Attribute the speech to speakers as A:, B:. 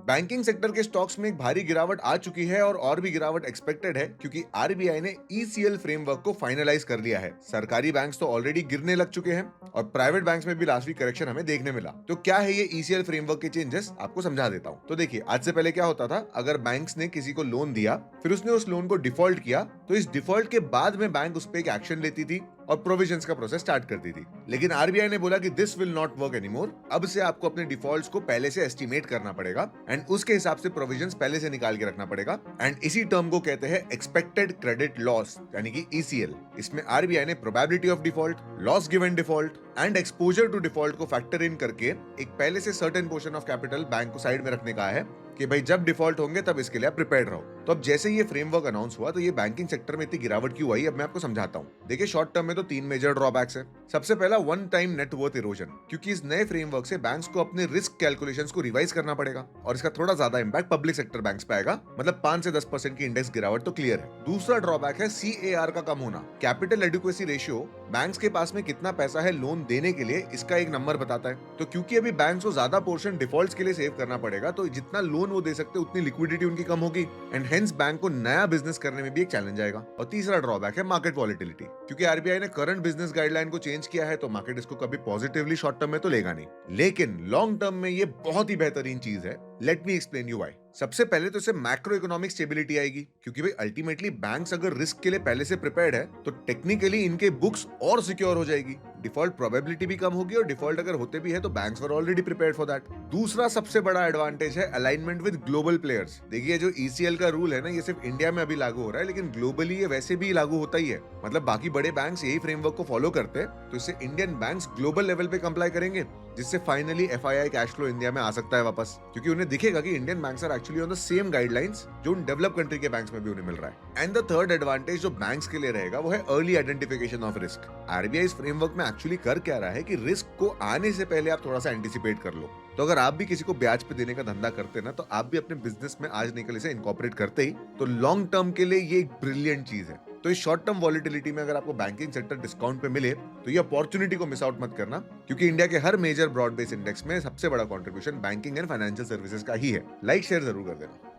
A: Banking sector के stocks में एक भारी गिरावट आ चुकी है और भी गिरावट एक्सपेक्टेड है क्योंकि आरबीआई ने ईसीएल फ्रेमवर्क को फाइनलाइज कर लिया है। सरकारी बैंक्स तो ऑलरेडी गिरने लग चुके हैं और प्राइवेट बैंक्स में भी लास्ट वीक करेक्शन हमें देखने मिला। तो क्या है ये ईसीएल फ्रेमवर्क के चेंजेस, आपको समझा देता हूँ। तो देखिए, आज से पहले क्या होता था, अगर बैंक्स ने किसी को लोन दिया, फिर उसने उस लोन को डिफॉल्ट किया, तो इस डिफॉल्ट के बाद में बैंक उस पर एक एक्शन लेती थी और प्रोविजंस का प्रोसेस स्टार्ट करती थी। लेकिन आरबीआई ने बोला कि this will not work anymore. अब से आपको अपने डिफॉल्ट्स को पहले से एस्टिमेट करना पड़ेगा एंड उसके हिसाब से प्रोविजंस पहले से निकाल के रखना पड़ेगा। एंड इसी टर्म को कहते हैं एक्सपेक्टेड क्रेडिट लॉस, यानी कि ईसीएल। इसमें आरबीआई ने probability of default, loss given default and exposure to default को फैक्टर इन करके एक पहले से certain portion of capital bank को साइड में रखने का है कि भाई जब डिफॉल्ट होंगे तब इसके लिए आप प्रिपेयर्ड रहो। तो अब जैसे ये फ्रेमवर्क अनाउंस हुआ तो ये बैंकिंग सेक्टर में इतनी गिरावट क्यों आई, अब मैं आपको समझाता हूँ। देखिए, शॉर्ट टर्म में तो 3 मेजर ड्रॉबैक्स है। सबसे पहला, वन टाइम नेटवर्थ इरोजन, क्योंकि इस नए फ्रेमवर्क से बैंक्स को अपने रिस्क कैलकुलेशंस को रिवाइज करना पड़ेगा और इसका थोड़ा ज्यादा इंपैक्ट पब्लिक सेक्टर बैंक्स पे आएगा। मतलब 5 से 10% की इंडेक्स गिरावट तो क्लियर है। दूसरा ड्रॉबैक है सीएआर का कम होना। कैपिटल एडिक्वेसी रेशियो बैंक्स के पास में कितना पैसा है लोन देने के लिए, इसका एक नंबर बताता है। तो क्योंकि अभी बैंक्स को ज्यादा पोर्शन डिफॉल्ट्स के लिए सेव करना पड़ेगा, तो जितना लोन वो दे सकते उतनी लिक्विडिटी उनकी कम होगी एंड हेंस बैंक को नया बिजनेस करने में भी एक चैलेंज आएगा। और तीसरा ड्रॉबैक है मार्केट वॉलिटिलिटी, क्योंकि आरबीआई ने करंट बिजनेस गाइडलाइन को चेंज किया है तो मार्केट इसको कभी पॉजिटिवली शॉर्ट टर्म में तो लेगा नहीं, लेकिन लॉन्ग टर्म में ये बहुत ही बेहतरीन चीज है। Let me explain you why. सबसे पहले तो इससे मैक्रो इकोनॉमिक स्टेबिलिटी आएगी, क्योंकि भाई अल्टीमेटली बैंक्स अगर रिस्क के लिए पहले से प्रिपेयर्ड है तो टेक्निकली इनके बुक्स और सिक्योर हो जाएगी। डिफॉल्ट प्रोबेबिलिटी भी कम होगी और डिफॉल्ट अगर होते भी है तो banks were already prepared for that. दूसरा सबसे बड़ा एडवांटेज है अलाइनमेंट विद ग्लोबल प्लेयर्स। देखिए, जो ईसीएल का रूल है ना, ये सिर्फ इंडिया में अभी लागू हो रहा है, लेकिन ग्लोबली ये वैसे भी लागू होता ही है। मतलब बाकी बड़े बैंक्स यही फ्रेमवर्क को फॉलो करते हैं, तो इससे इंडियन बैंक्स ग्लोबल लेवल पे कंप्लाई करेंगे, जिससे finally FII cash flow India में आ सकता है वापस, क्योंकि उन्हें दिखेगा कि Indian banks are actually on the same guidelines जो उन डेवलप कंट्री के बैंक्स में भी उन्हें मिल रहा है। एंड द थर्ड एडवांटेज जो बैंक्स के लिए रहेगा वो है early identification of risk. RBI इस फ्रेमवर्क में एक्चुअली कर क्या रहा है कि रिस्क को आने से पहले आप थोड़ा सा एंटिसिपेट कर लो। तो अगर आप भी किसी को ब्याज पे देने का धंधा करते ना, तो आप भी अपने बिजनेस में आज निकल इसे इनकॉर्पोरेट करते ही, तो लॉन्ग टर्म के लिए ये एक ब्रिलियंट चीज है। तो इस शॉर्ट टर्म वॉलिटिलिटी में अगर आपको बैंकिंग सेक्टर डिस्काउंट पे मिले तो ये अपॉर्चुनिटी को मिस आउट मत करना, क्योंकि इंडिया के हर मेजर ब्रॉड बेस इंडेक्स में सबसे बड़ा contribution banking and financial services का ही है। लाइक शेयर जरूर कर देना।